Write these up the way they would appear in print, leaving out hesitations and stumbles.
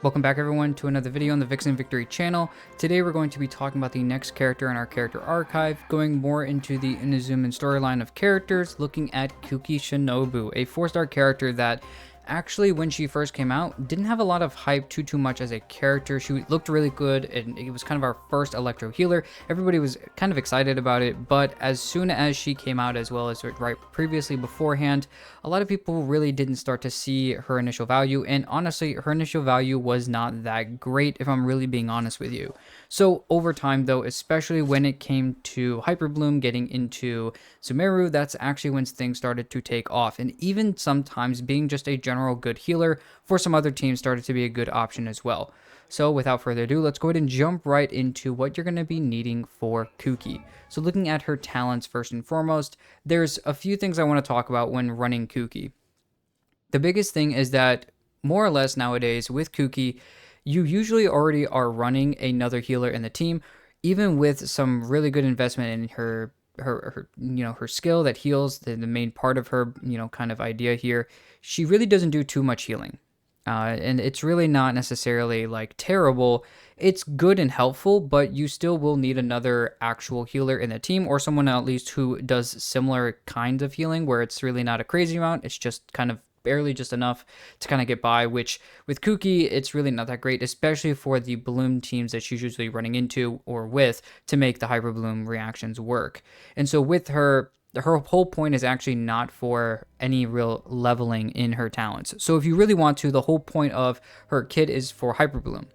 Welcome back everyone to another video on the Vixen Victory channel. Today we're going to be talking about the next character in our character archive, going more into the Inazuma storyline of characters, looking at Kuki Shinobu, a 4-star character that actually when she first came out didn't have a lot of hype too much as a character. She looked really good and it was kind of our first electro healer. Everybody was kind of excited about it, but as soon as she came out, as well as right previously beforehand, a lot of people really didn't start to see her initial value, and honestly her initial value was not that great if I'm really being honest with you. So over time though, especially when it came to Hyperbloom getting into Sumeru, that's actually when things started to take off, and even sometimes being just a general good healer for some other teams started to be a good option as well. So without further ado, let's go ahead and jump right into what you're going to be needing for Kuki. So looking at her talents first and foremost, there's a few things I want to talk about when running Kuki. The biggest thing is that more or less nowadays with Kuki, you usually already are running another healer in the team, even with some really good investment in her skill that heals, the main part of her kind of idea here. She really doesn't do too much healing, and it's really not necessarily like terrible. It's good and helpful, but you still will need another actual healer in the team, or someone at least who does similar kinds of healing where it's really not a crazy amount, it's just kind of barely just enough to kind of get by, which with Kuki, it's really not that great, especially for the bloom teams that she's usually running into or with to make the Hyperbloom reactions work. And so with her whole point is actually not for any real leveling in her talents. So if you really want to, the whole point of her kit is for Hyperbloom,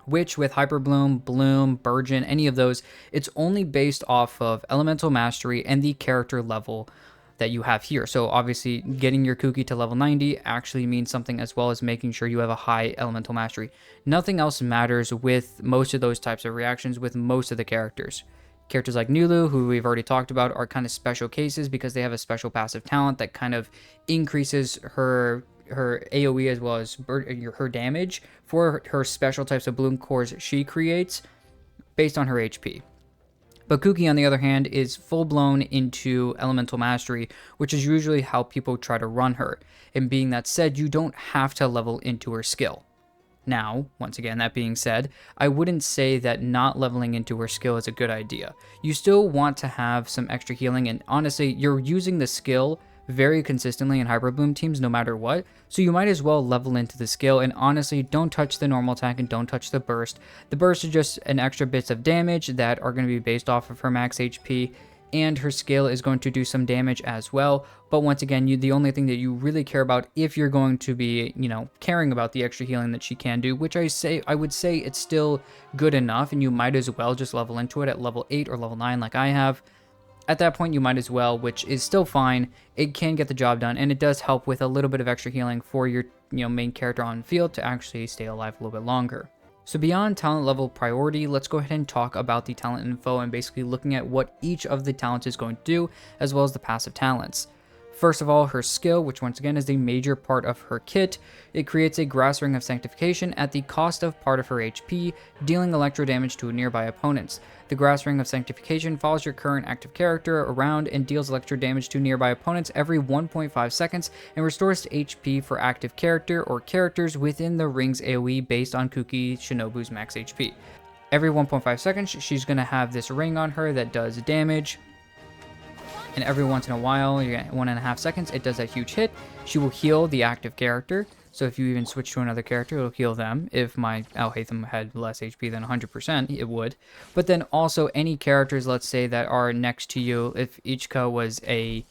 which with Hyperbloom, Bloom, Burgeon, any of those, it's only based off of Elemental Mastery and the character level that you have here. So obviously getting your Kuki to level 90 actually means something, as well as making sure you have a high elemental mastery. Nothing else matters with most of those types of reactions with most of the characters. Characters like Nulu, who we've already talked about, are kind of special cases because they have a special passive talent that kind of increases her AoE as well as her damage for her special types of bloom cores she creates based on her HP. But Kuki, on the other hand, is full-blown into Elemental Mastery, which is usually how people try to run her. And being that said, you don't have to level into her skill. Now, once again, that being said, I wouldn't say that not leveling into her skill is a good idea. You still want to have some extra healing, and honestly, you're using the skill very consistently in Hyperbloom teams no matter what, so you might as well level into the skill. And honestly, don't touch the normal attack and don't touch the burst. The burst is just an extra bits of damage that are going to be based off of her max HP, and her skill is going to do some damage as well. But once again, the only thing that you really care about, if you're going to be caring about the extra healing that she can do, which I would say it's still good enough, and you might as well just level into it at level 8 or level 9 like I have. At that point, you might as well, which is still fine. It can get the job done, and it does help with a little bit of extra healing for your main character on field to actually stay alive a little bit longer. So beyond talent level priority, let's go ahead and talk about the talent info and basically looking at what each of the talents is going to do, as well as the passive talents. First of all, her skill, which once again is the major part of her kit. It creates a Grass Ring of Sanctification at the cost of part of her HP, dealing electro damage to nearby opponents. The Grass Ring of Sanctification follows your current active character around and deals electro damage to nearby opponents every 1.5 seconds and restores HP for active character or characters within the ring's AoE based on Kuki Shinobu's max HP. Every 1.5 seconds, she's going to have this ring on her that does damage. And every once in a while, you get 1.5 seconds, it does that huge hit. She will heal the active character. So if you even switch to another character, it'll heal them. If my Alhaitham had less HP than 100%, it would. But then also any characters, let's say, that are next to you. If Ichika was a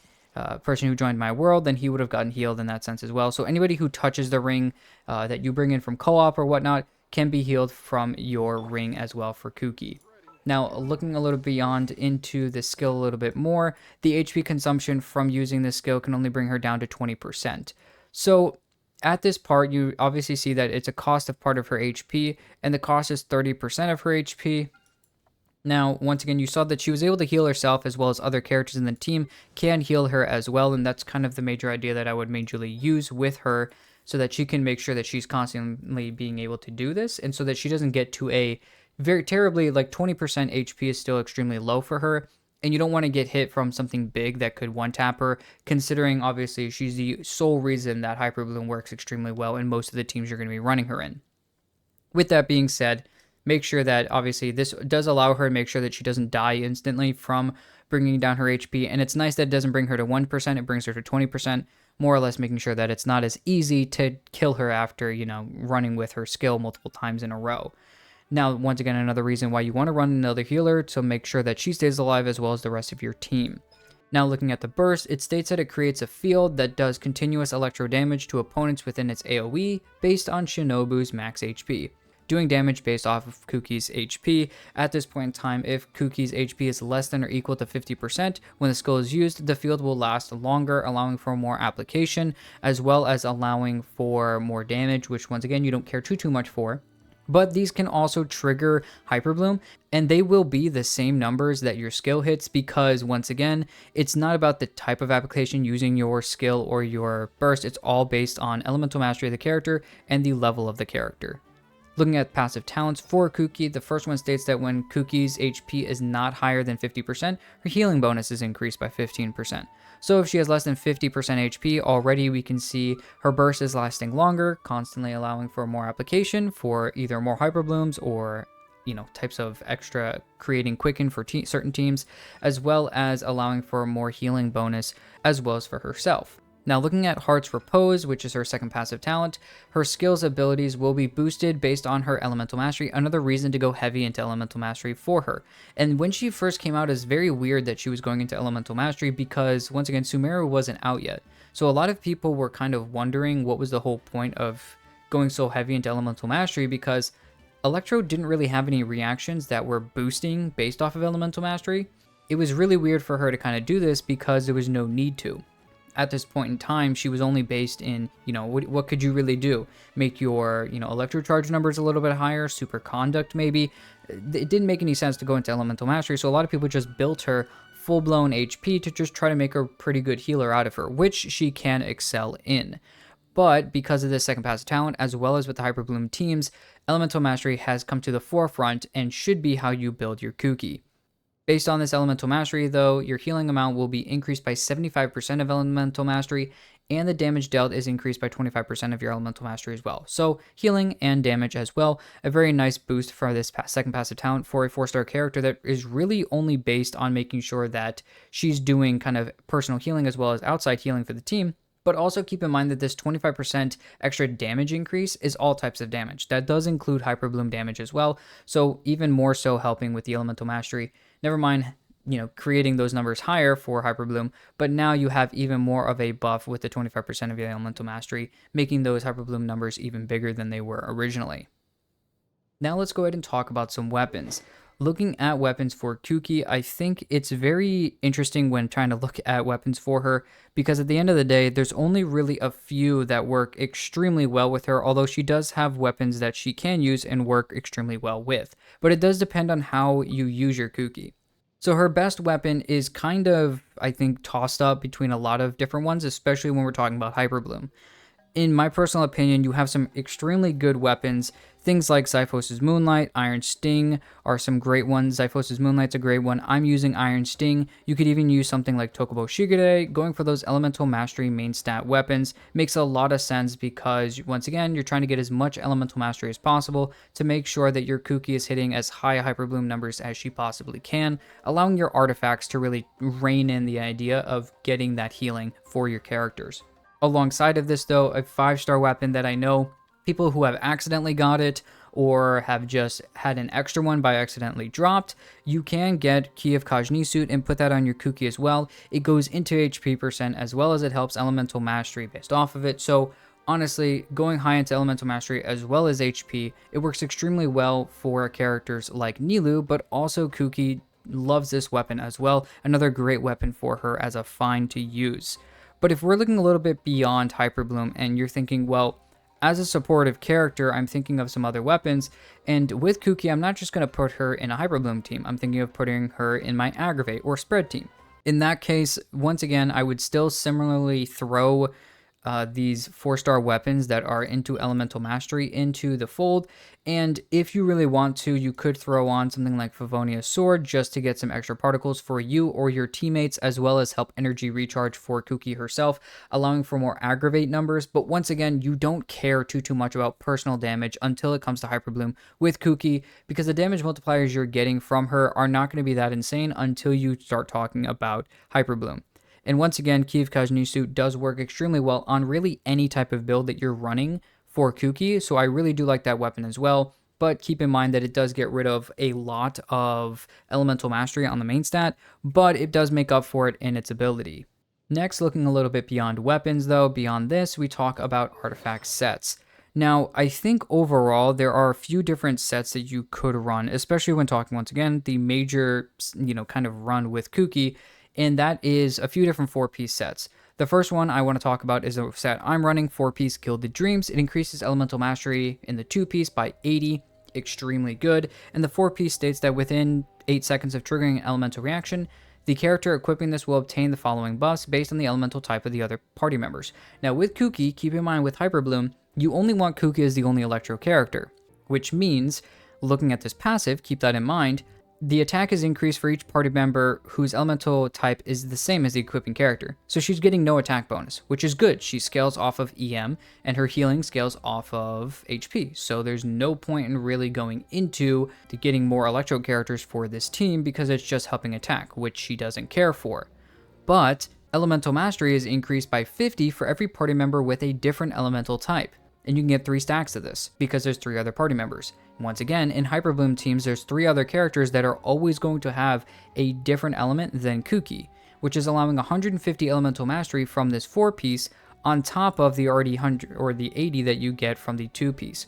person who joined my world, then he would have gotten healed in that sense as well. So anybody who touches the ring that you bring in from co-op or whatnot can be healed from your ring as well for Kuki. Now, looking a little beyond into the skill a little bit more, the HP consumption from using this skill can only bring her down to 20%. So at this part, you obviously see that it's a cost of part of her HP, and the cost is 30% of her HP. Now, once again, you saw that she was able to heal herself, as well as other characters in the team can heal her as well, and that's kind of the major idea that I would majorly use with her, so that she can make sure that she's constantly being able to do this, and so that she doesn't get to a very terribly, like 20% HP is still extremely low for her, and you don't want to get hit from something big that could one-tap her, considering obviously she's the sole reason that Hyperbloom works extremely well in most of the teams you're going to be running her in. With that being said, make sure that obviously this does allow her to make sure that she doesn't die instantly from bringing down her HP. And it's nice that it doesn't bring her to 1%, it brings her to 20%, more or less making sure that it's not as easy to kill her after, running with her skill multiple times in a row. Now, once again, another reason why you want to run another healer to make sure that she stays alive as well as the rest of your team. Now, looking at the burst, it states that it creates a field that does continuous electro damage to opponents within its AoE based on Shinobu's max HP, doing damage based off of Kuki's HP. At this point in time, if Kuki's HP is less than or equal to 50% when the skill is used, the field will last longer, allowing for more application, as well as allowing for more damage, which once again, you don't care too much for. But these can also trigger Hyperbloom, and they will be the same numbers that your skill hits because, once again, it's not about the type of application using your skill or your burst. It's all based on elemental mastery of the character and the level of the character. Looking at passive talents for Kuki, the first one states that when Kuki's HP is not higher than 50%, her healing bonus is increased by 15%. So if she has less than 50% HP, already we can see her burst is lasting longer, constantly allowing for more application for either more Hyperblooms or types of extra creating quicken for certain teams, as well as allowing for more healing bonus as well as for herself. Now, looking at Heart's Repose, which is her second passive talent, her skills abilities will be boosted based on her elemental mastery, another reason to go heavy into elemental mastery for her. And when she first came out, it's very weird that she was going into elemental mastery because, once again, Sumeru wasn't out yet. So a lot of people were kind of wondering what was the whole point of going so heavy into elemental mastery because Electro didn't really have any reactions that were boosting based off of elemental mastery. It was really weird for her to kind of do this because there was no need to. At this point in time, she was only based in, what could you really do? Make your, electro charge numbers a little bit higher, super conduct maybe. It didn't make any sense to go into elemental mastery, so a lot of people just built her full-blown HP to just try to make a pretty good healer out of her, which she can excel in. But because of this second passive talent, as well as with the Hyperbloom teams, elemental mastery has come to the forefront and should be how you build your Kuki. Based on this elemental mastery, though, your healing amount will be increased by 75% of elemental mastery, and the damage dealt is increased by 25% of your elemental mastery as well. So healing and damage as well, a very nice boost for this second passive talent for a 4-star character that is really only based on making sure that she's doing kind of personal healing as well as outside healing for the team. But also keep in mind that this 25% extra damage increase is all types of damage. That does include Hyperbloom damage as well, so even more so helping with the elemental mastery. Never mind, creating those numbers higher for Hyperbloom, but now you have even more of a buff with the 25% of your elemental mastery, making those Hyperbloom numbers even bigger than they were originally. Now let's go ahead and talk about some weapons. Looking at weapons for Kuki, I think it's very interesting when trying to look at weapons for her, because at the end of the day, there's only really a few that work extremely well with her, although she does have weapons that she can use and work extremely well with. But it does depend on how you use your Kuki. So her best weapon is kind of, I think, tossed up between a lot of different ones, especially when we're talking about Hyperbloom. In my personal opinion, you have some extremely good weapons. Things like Xiphos' Moonlight, Iron Sting are some great ones. Xiphos' Moonlight's a great one. I'm using Iron Sting. You could even use something like Tokubo Shigure. Going for those Elemental Mastery main stat weapons makes a lot of sense because, once again, you're trying to get as much Elemental Mastery as possible to make sure that your Kuki is hitting as high Hyperbloom numbers as she possibly can, allowing your artifacts to really rein in the idea of getting that healing for your characters. Alongside of this, though, a 5-star weapon that I know people who have accidentally got it or have just had an extra one by accidentally dropped, you can get Key of Kajnisuit and put that on your Kuki as well. It goes into HP percent as well as it helps Elemental Mastery based off of it. So honestly, going high into Elemental Mastery as well as HP, it works extremely well for characters like Nilou, but also Kuki loves this weapon as well. Another great weapon for her as a find to use. But if we're looking a little bit beyond Hyperbloom and you're thinking, well, as a supportive character, I'm thinking of some other weapons, and with Kuki, I'm not just going to put her in a Hyperbloom team. I'm thinking of putting her in my Aggravate or Spread team. In that case, once again, I would still similarly throw these 4-star weapons that are into elemental mastery into the fold. And if you really want to, you could throw on something like Favonia's Sword just to get some extra particles for you or your teammates, as well as help energy recharge for Kuki herself, allowing for more aggravate numbers. But once again, you don't care too much about personal damage until it comes to Hyperbloom with Kuki, because the damage multipliers you're getting from her are not going to be that insane until you start talking about Hyperbloom. And once again, Kiev Kajnisu does work extremely well on really any type of build that you're running for Kuki, so I really do like that weapon as well. But keep in mind that it does get rid of a lot of elemental mastery on the main stat, but it does make up for it in its ability. Next, looking a little bit beyond weapons though, beyond this, we talk about artifact sets. Now, I think overall there are a few different sets that you could run, especially when talking once again the major, kind of run with Kuki, and that is a few different 4-piece sets. The first one I want to talk about is a set I'm running, 4-piece Gilded Dreams. It increases elemental mastery in the 2-piece by 80, extremely good, and the 4-piece states that within 8 seconds of triggering an elemental reaction, the character equipping this will obtain the following buffs based on the elemental type of the other party members. Now with Kuki, keep in mind with Hyperbloom, you only want Kuki as the only electro character, which means, looking at this passive, keep that in mind, the attack is increased for each party member whose elemental type is the same as the equipping character. So she's getting no attack bonus, which is good. She scales off of EM, and her healing scales off of HP. So there's no point in really going into getting more electro characters for this team because it's just helping attack, which she doesn't care for. But elemental mastery is increased by 50 for every party member with a different elemental type. And you can get 3 stacks of this because there's 3 other party members. Once again, in Hyperbloom teams, there's 3 other characters that are always going to have a different element than Kuki, which is allowing 150 elemental mastery from this 4-piece on top of the already 100 or the 80 that you get from the 2-piece.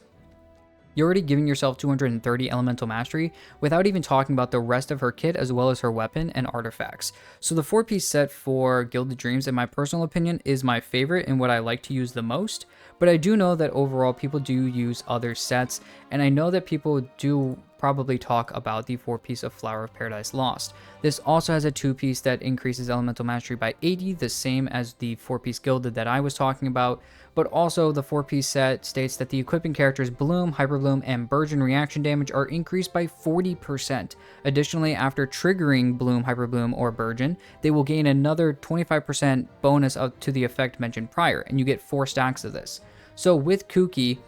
You're already giving yourself 230 elemental mastery without even talking about the rest of her kit as well as her weapon and artifacts. So the 4-piece set for Gilded Dreams, in my personal opinion, is my favorite and what I like to use the most. But I do know that overall people do use other sets, and I know that people do probably talk about the 4-piece of Flower of Paradise Lost. This also has a 2-piece that increases elemental mastery by 80, the same as the 4-piece Gilded that I was talking about, but also the 4-piece set states that the equipping characters Bloom, Hyperbloom, and Burgeon reaction damage are increased by 40%. Additionally, after triggering Bloom, Hyperbloom, or Burgeon, they will gain another 25% bonus up to the effect mentioned prior, and you get 4 stacks of this. So with Kuki,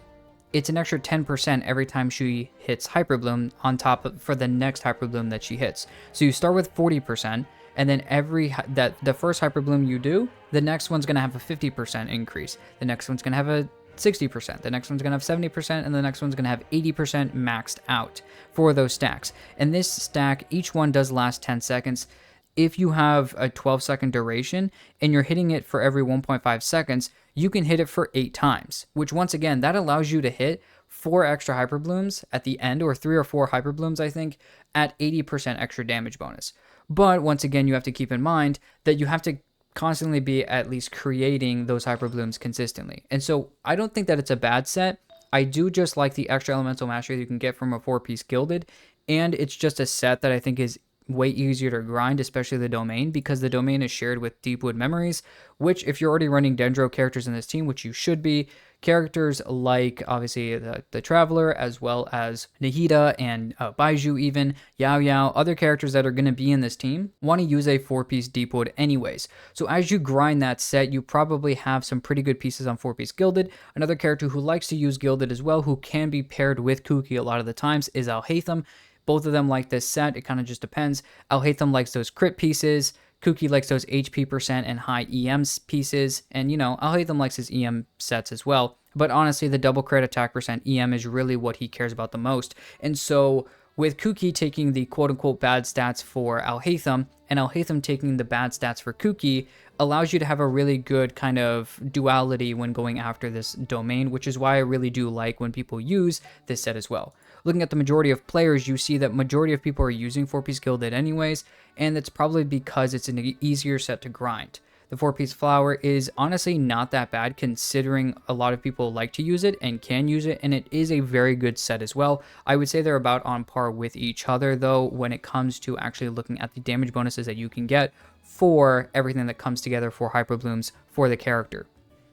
it's an extra 10% every time she hits Hyperbloom on top of, for the next Hyperbloom that she hits. So you start with 40%, and then the first Hyperbloom you do, the next one's going to have a 50% increase. The next one's going to have a 60%, the next one's going to have 70%, and the next one's going to have 80% maxed out for those stacks. And this stack, each one does last 10 seconds. If you have a 12-second duration and you're hitting it for every 1.5 seconds, you can hit it for 8 times, which once again, that allows you to hit 4 extra Hyperblooms at the end, or 3 or 4 Hyperblooms, I think, at 80% extra damage bonus. But once again, you have to keep in mind that you have to constantly be at least creating those Hyperblooms consistently. And so I don't think that it's a bad set. I do just like the extra elemental mastery that you can get from a 4-piece Gilded, and it's just a set that I think is way easier to grind, especially the domain, because the domain is shared with Deepwood Memories, which if you're already running Dendro characters in this team, which you should be, characters like obviously the Traveler, as well as Nahida and Baiju even, Yao Yao, other characters that are going to be in this team, want to use a 4-piece Deepwood anyways. So as you grind that set, you probably have some pretty good pieces on 4-piece Gilded. Another character who likes to use Gilded as well, who can be paired with Kuki a lot of the times, is Alhaitham. Both of them like this set. It kind of just depends. Alhaitham likes those crit pieces. Kuki likes those HP percent and high EM pieces. And, Alhaitham likes his EM sets as well. But honestly, the double crit attack percent EM is really what he cares about the most. And so with Kuki taking the quote-unquote bad stats for Alhaitham, and Alhaitham taking the bad stats for Kuki, allows you to have a really good kind of duality when going after this domain, which is why I really do like when people use this set as well. Looking at the majority of players, you see that majority of people are using 4-piece Gilded anyways, and it's probably because it's an easier set to grind. The 4-piece Flower is honestly not that bad considering a lot of people like to use it and can use it, and it is a very good set as well. I would say they're about on par with each other though when it comes to actually looking at the damage bonuses that you can get for everything that comes together for Hyperblooms for the character.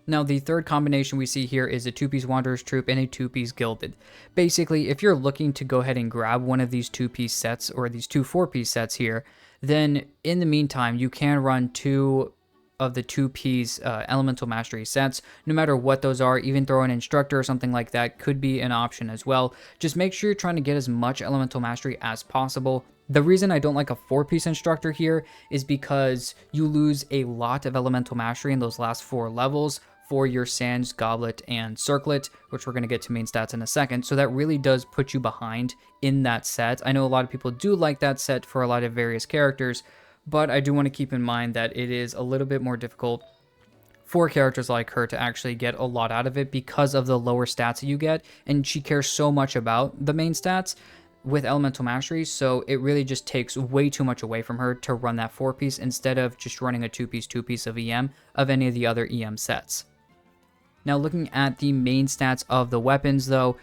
Now, the third combination we see here is a 2-piece Wanderer's Troupe and a 2-piece Gilded. Basically, if you're looking to go ahead and grab one of these 2-piece sets or these 2 4-piece sets here, then in the meantime, you can run 2 of the 2-piece Elemental Mastery sets, no matter what those are. Even throw an Instructor or something like that could be an option as well. Just make sure you're trying to get as much Elemental Mastery as possible. The reason I don't like a 4-piece Instructor here is because you lose a lot of Elemental Mastery in those last 4 levels for your Sands, Goblet, and Circlet, which we're going to get to main stats in a second. So that really does put you behind in that set. I know a lot of people do like that set for a lot of various characters, but I do want to keep in mind that it is a little bit more difficult for characters like her to actually get a lot out of it because of the lower stats that you get, and she cares so much about the main stats with Elemental Mastery, so it really just takes way too much away from her to run that 4-piece instead of just running a 2-piece of EM of any of the other EM sets. Now, looking at the main stats of the weapons, though,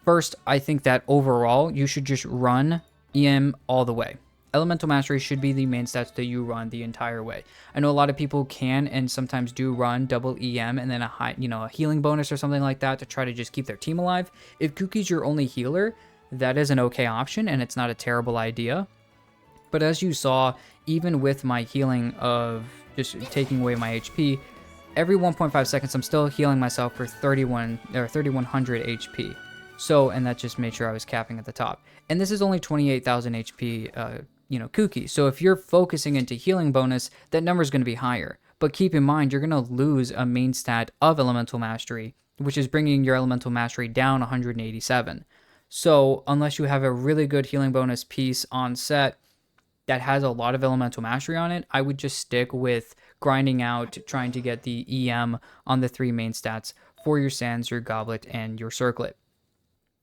first, I think that overall, you should just run EM all the way. Elemental Mastery should be the main stats that you run the entire way. I know a lot of people can and sometimes do run double EM and then a healing bonus or something like that to try to just keep their team alive. If Kuki's your only healer, that is an okay option and it's not a terrible idea. But as you saw, even with my healing of just taking away my HP, every 1.5 seconds, I'm still healing myself for 3,100 HP. So, and that just made sure I was capping at the top. And this is only 28,000 HP, Kuki. So if you're focusing into healing bonus, that number is going to be higher. But keep in mind, you're going to lose a main stat of Elemental Mastery, which is bringing your Elemental Mastery down 187. So unless you have a really good healing bonus piece on set that has a lot of Elemental Mastery on it, I would just stick with grinding out, trying to get the EM on the 3 main stats for your Sands, your Goblet, and your Circlet.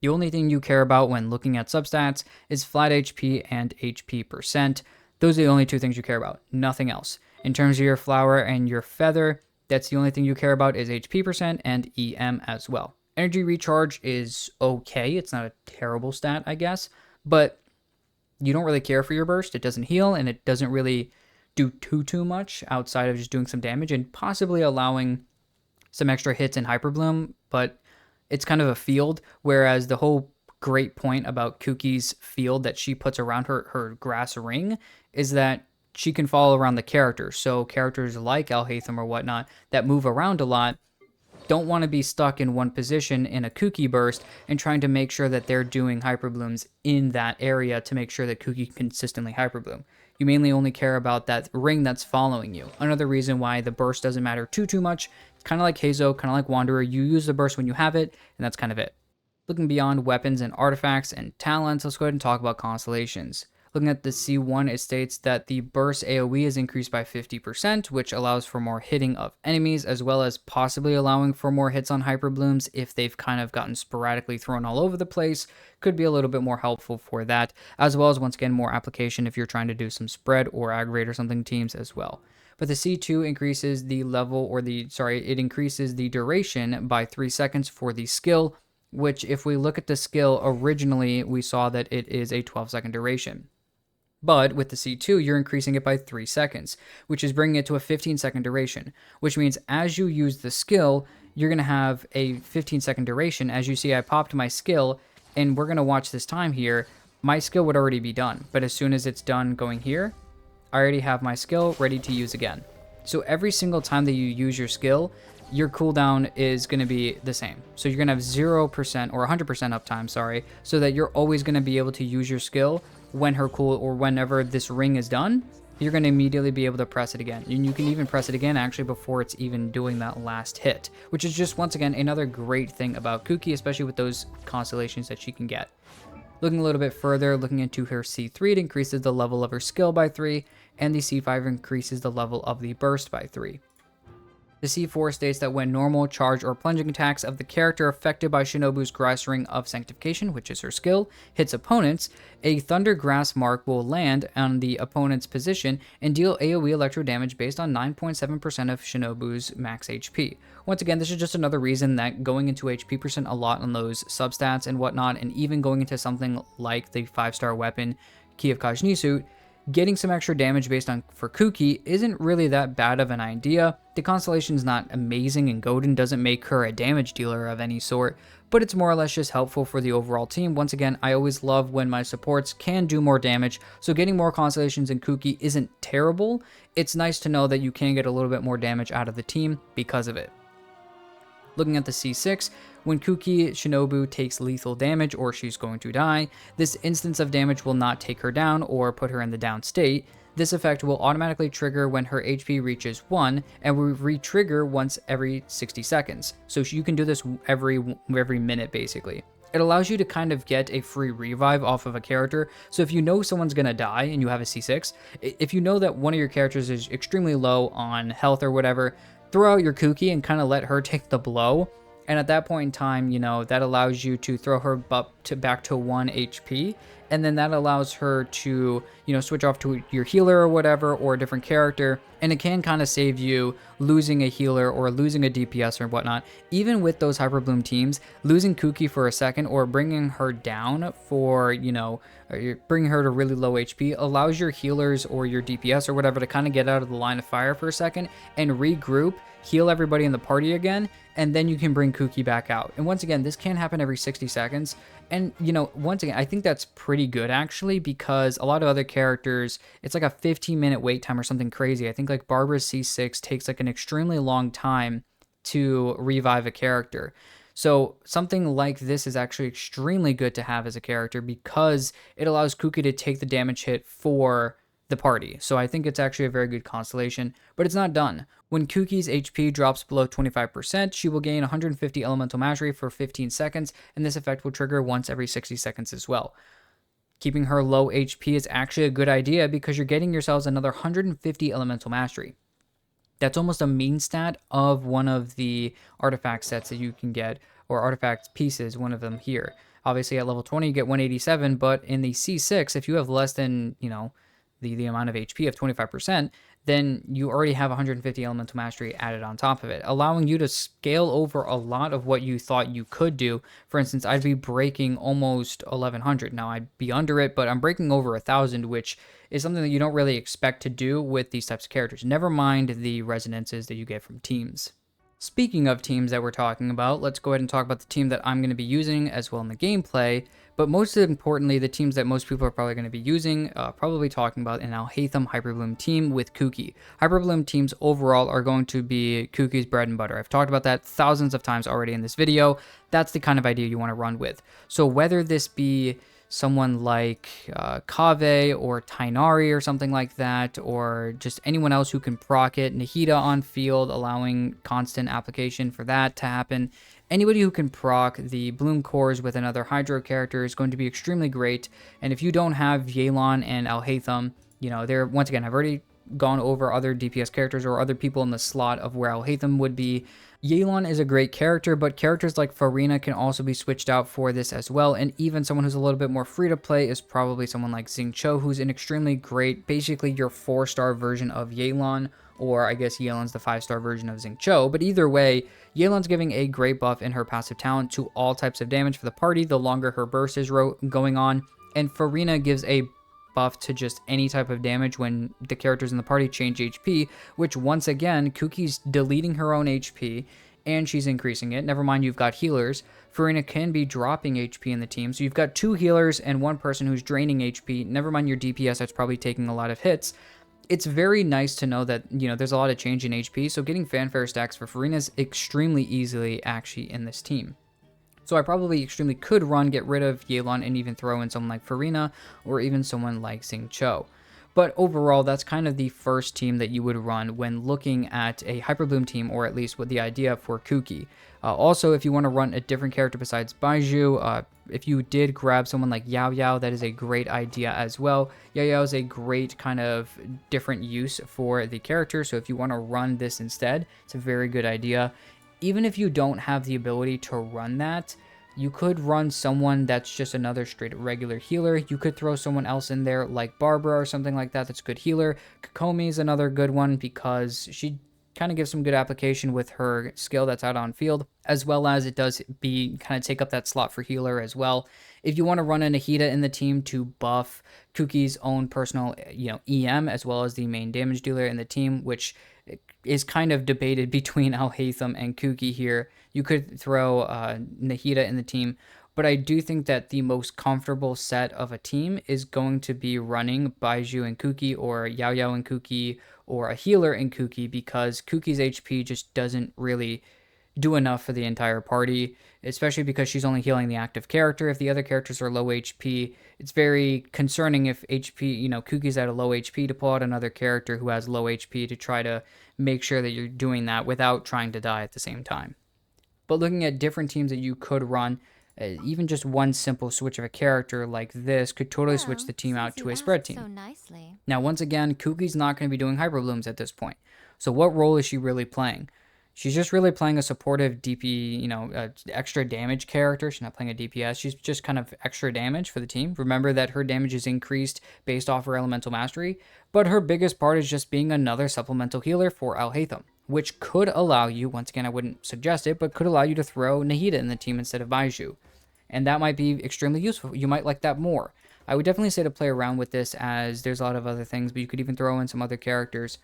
The only thing you care about when looking at substats is flat HP and HP percent. Those are the only 2 things you care about, nothing else. In terms of your flower and your feather, that's the only thing you care about is HP percent and EM as well. Energy recharge is okay, it's not a terrible stat, I guess, but you don't really care for your burst. It doesn't heal, and it doesn't really do too much outside of just doing some damage and possibly allowing some extra hits in Hyperbloom, but it's kind of a field, whereas the whole great point about Kuki's field that she puts around her grass ring is that she can follow around the character. So characters like Alhaitham or whatnot that move around a lot don't want to be stuck in one position in a Kuki burst and trying to make sure that they're doing Hyperblooms in that area to make sure that Kuki can consistently Hyperbloom. You mainly only care about that ring that's following you. Another reason why the burst doesn't matter too much. It's kind of like Hazo, kind of like Wanderer. You use the burst when you have it, and that's kind of it. Looking beyond weapons and artifacts and talents, let's go ahead and talk about Constellations. Looking at the C1, it states that the burst AoE is increased by 50%, which allows for more hitting of enemies, as well as possibly allowing for more hits on Hyperblooms if they've kind of gotten sporadically thrown all over the place. Could be a little bit more helpful for that, as well as, once again, more application if you're trying to do some spread or aggravate or something teams as well. But the C2 increases the it increases the duration by 3 seconds for the skill, which if we look at the skill, originally we saw that it is a 12-second duration. But with the C2, you're increasing it by 3 seconds, which is bringing it to a 15-second duration, which means as you use the skill, you're going to have a 15-second duration. As you see, I popped my skill, and we're going to watch this time here. My skill would already be done, but as soon as it's done going here, I already have my skill ready to use again. So every single time that you use your skill, your cooldown is going to be the same. So you're going to have 0% or 100% uptime, so that you're always going to be able to use your skill when whenever this ring is done. You're going to immediately be able to press it again. And you can even press it again actually before it's even doing that last hit, which is just, once again, another great thing about Kuki, especially with those constellations that she can get. Looking a little bit further, looking into her C3, it increases the level of her skill by 3, and the C5 increases the level of the burst by 3. The C4 states that when normal, charge, or plunging attacks of the character affected by Shinobu's Grass Ring of Sanctification, which is her skill, hits opponents, a Thunder Grass mark will land on the opponent's position and deal AoE electro damage based on 9.7% of Shinobu's max HP. Once again, this is just another reason that going into HP percent a lot on those substats and whatnot, and even going into something like the 5-star weapon, Key of Kajnisu, getting some extra damage based on for Kuki isn't really that bad of an idea. The Constellation's not amazing, and Godin doesn't make her a damage dealer of any sort, but it's more or less just helpful for the overall team. Once again, I always love when my supports can do more damage, so getting more Constellations and Kuki isn't terrible. It's nice to know that you can get a little bit more damage out of the team because of it. Looking at the C6, when Kuki Shinobu takes lethal damage or she's going to die, this instance of damage will not take her down or put her in the down state. This effect will automatically trigger when her HP reaches 1 and will re-trigger once every 60 seconds. So you can do this every minute basically. It allows you to kind of get a free revive off of a character. So if you know someone's going to die and you have a C6, if you know that one of your characters is extremely low on health or whatever, throw out your Kuki and kind of let her take the blow. And at that point in time, you know, that allows you to throw her back to 1 HP. And then that allows her to, you know, switch off to your healer or whatever, or a different character. And it can kind of save you losing a healer or losing a DPS or whatnot. Even with those Hyperbloom teams, losing Kuki for a second or bringing her down for, you know, bringing her to really low HP allows your healers or your DPS or whatever to kind of get out of the line of fire for a second and regroup, heal everybody in the party again, and then you can bring Kuki back out. And once again, this can happen every 60 seconds. And, you know, once again, I think that's pretty good actually, because a lot of other characters, it's like a 15-minute wait time or something crazy. I think like Barbara's C6 takes like an extremely long time to revive a character. So something like this is actually extremely good to have as a character because it allows Kuki to take the damage hit for the party. So I think it's actually a very good constellation, but it's not done. When Kuki's HP drops below 25%, she will gain 150 elemental mastery for 15 seconds, and this effect will trigger once every 60 seconds as well. Keeping her low HP is actually a good idea because you're getting yourselves another 150 elemental mastery. That's almost a mean stat of one of the artifact sets that you can get, or artifact pieces, one of them here. Obviously at level 20 you get 187, but in the C6, if you have less than, you know, the amount of HP of 25%, then you already have 150 elemental mastery added on top of it, allowing you to scale over a lot of what you thought you could do. For instance, I'd be breaking almost 1100. Now I'd be under it, but I'm breaking over 1000, which is something that you don't really expect to do with these types of characters. Never mind the resonances that you get from teams. Speaking of teams that we're talking about, let's go ahead and talk about the team that I'm going to be using as well in the gameplay, but most importantly, the teams that most people are probably going to be using, probably talking about an Alhaitham Hyperbloom team with Kuki. Hyperbloom teams overall are going to be Kuki's bread and butter. I've talked about that thousands of times already in this video. That's the kind of idea you want to run with. So whether this be someone like Kave or Tainari or something like that, or just anyone else who can proc it, Nahida on field, allowing constant application for that to happen. Anybody who can proc the Bloom cores with another Hydro character is going to be extremely great. And if you don't have Yelan and Alhaitham, you know, they're, once again, I've already gone over other DPS characters or other people in the slot of where Alhaitham would be. Yelan is a great character, but characters like Furina can also be switched out for this as well, and even someone who's a little bit more free to play is probably someone like Xingqiu, who's an extremely great, basically your 4-star version of Yelan, or I guess Yelan's the 5-star version of Xingqiu, but either way, Yelan's giving a great buff in her passive talent to all types of damage for the party the longer her burst is going on, and Furina gives a buff to just any type of damage when the characters in the party change HP, which once again, Kuki's deleting her own HP and she's increasing it. Never mind, you've got healers. Furina can be dropping HP in the team, so you've got 2 healers and 1 person who's draining HP. Never mind your DPS that's probably taking a lot of hits. It's very nice to know that, you know, there's a lot of change in HP, so getting fanfare stacks for Furina is extremely easily actually in this team. So I probably extremely could get rid of Yelan and even throw in someone like Furina or even someone like Xingqiu. But overall, that's kind of the first team that you would run when looking at a Hyperbloom team, or at least with the idea for Kuki. Also, if you want to run a different character besides Baizhu, if you did grab someone like Yao Yao, that is a great idea as well. Yao Yao is a great kind of different use for the character, so if you want to run this instead, it's a very good idea. Even if you don't have the ability to run that, you could run someone that's just another straight regular healer. You could throw someone else in there like Barbara or something like that that's a good healer. Kokomi is another good one because she kind of gives some good application with her skill that's out on field, as well as it does kind of take up that slot for healer as well. If you want to run a Nahida in the team to buff Kuki's own personal, EM, as well as the main damage dealer in the team, which is kind of debated between Alhaitham and Kuki here, you could throw Nahida in the team. But I do think that the most comfortable set of a team is going to be running Baiju and Kuki, or Yao Yao and Kuki, or a healer in Kuki, because Kuki's HP just doesn't really do enough for the entire party, especially because she's only healing the active character. If the other characters are low HP, it's very concerning if Kuki's at a low HP to pull out another character who has low HP to try to make sure that you're doing that without trying to die at the same time. But looking at different teams that you could run, even just one simple switch of a character like this could totally switch the team out to a spread team. Now, once again, Kuki's not going to be doing Hyperblooms at this point. So what role is she really playing? She's just really playing a supportive DP, extra damage character. She's not playing a DPS. She's just kind of extra damage for the team. Remember that her damage is increased based off her elemental mastery, but her biggest part is just being another supplemental healer for Alhaitham, which could allow you, once again, I wouldn't suggest it, but could allow you to throw Nahida in the team instead of Baiju. And that might be extremely useful. You might like that more. I would definitely say to play around with this, as there's a lot of other things, but you could even throw in some other characters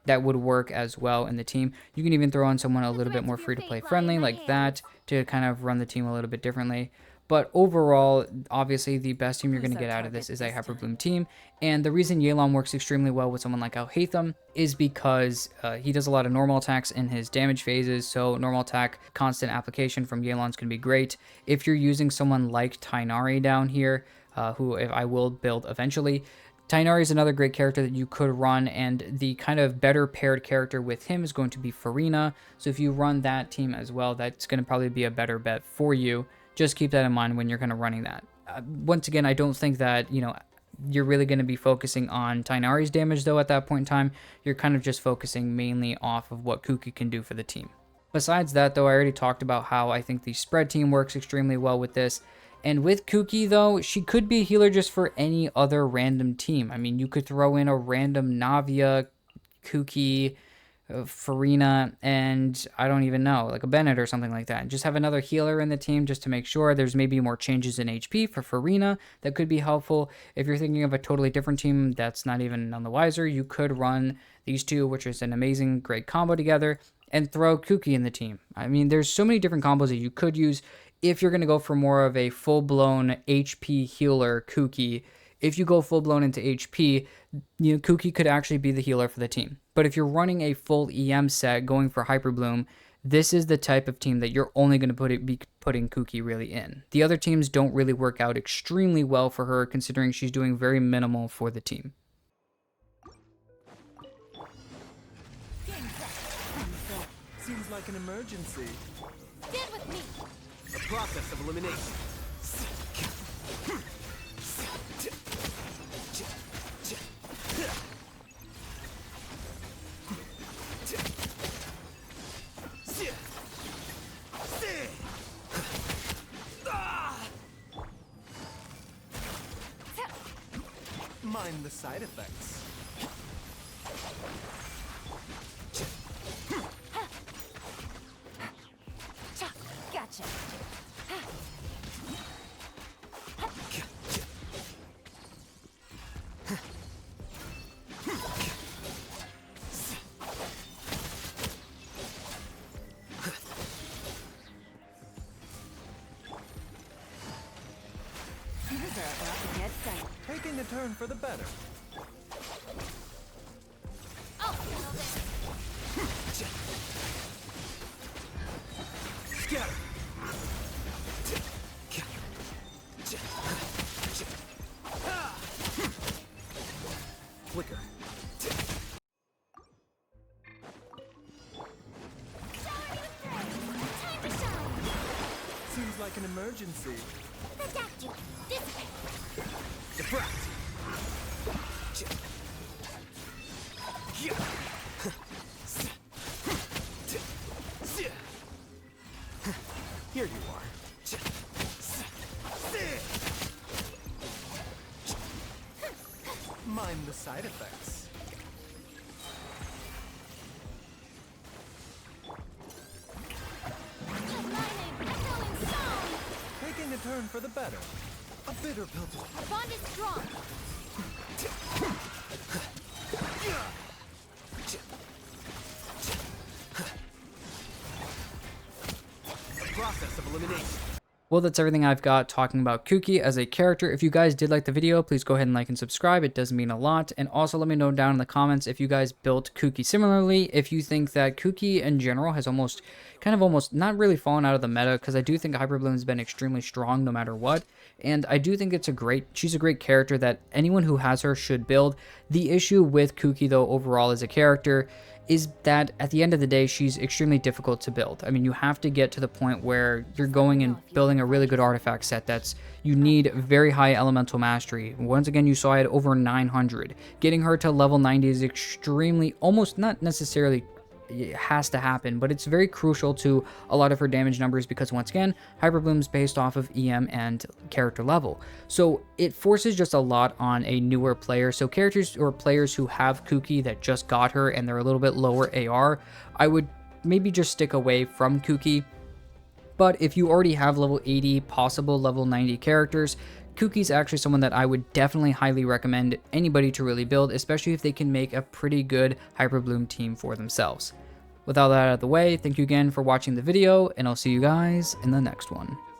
that would work as well in the team. You can even throw in someone a little bit more free-to-play friendly like that to kind of run the team a little bit differently. But overall, obviously, the best team you're going to get out of this is a Hyperbloom team. And the reason Yelan works extremely well with someone like Alhaitham is because he does a lot of normal attacks in his damage phases. So normal attack, constant application from Yelan's going to be great. If you're using someone like Tighnari down here, who I will build eventually, Tighnari is another great character that you could run, and the kind of better paired character with him is going to be Furina. So if you run that team as well, that's going to probably be a better bet for you. Just keep that in mind when you're kind of running that. Once again, I don't think that, you're really going to be focusing on Tighnari's damage, though, at that point in time. You're kind of just focusing mainly off of what Kuki can do for the team. Besides that, though, I already talked about how I think the spread team works extremely well with this. And with Kuki, though, she could be a healer just for any other random team. I mean, you could throw in a random Navia, Kuki, Furina, and I don't even know, like a Bennett or something like that. And just have another healer in the team just to make sure. There's maybe more changes in HP for Furina that could be helpful. If you're thinking of a totally different team that's not even on the wiser, you could run these two, which is an amazing, great combo together, and throw Kuki in the team. I mean, there's so many different combos that you could use. If you're going to go for more of a full-blown HP healer Kuki, if you go full-blown into HP, Kuki could actually be the healer for the team. But if you're running a full EM set going for Hyperbloom, this is the type of team that you're only going to be putting Kuki really in. The other teams don't really work out extremely well for her, considering she's doing very minimal for the team. Seems like an emergency. Get with me. A process of elimination. Mind the side effects. Gotcha. Taking a turn for the better. Scatter. Flicker. Seems like an emergency. Defract. Here you are. Mind the side effects. for the better. A bitter pill to Our bond is strong. Process of elimination. Well, that's everything I've got talking about Kuki as a character. If you guys did like the video, please go ahead and like and subscribe. It does mean a lot. And also let me know down in the comments if you guys built Kuki similarly, if you think that Kuki in general has almost not really fallen out of the meta, because I do think Hyperbloom has been extremely strong no matter what. And I do think she's a great character that anyone who has her should build. The issue with Kuki though overall as a character is that at the end of the day, she's extremely difficult to build. I mean, you have to get to the point where you're going and building a really good artifact set you need very high elemental mastery. Once again, you saw I had over 900. Getting her to level 90 is extremely, almost not necessarily it has to happen, but it's very crucial to a lot of her damage numbers because once again, Hyperbloom's based off of EM and character level. So it forces just a lot on a newer player. So characters or players who have Kuki that just got her and they're a little bit lower AR, I would maybe just stick away from Kuki. But if you already have level 80, possible level 90 characters, Kuki's actually someone that I would definitely highly recommend anybody to really build, especially if they can make a pretty good Hyperbloom team for themselves. With all that out of the way, thank you again for watching the video, and I'll see you guys in the next one.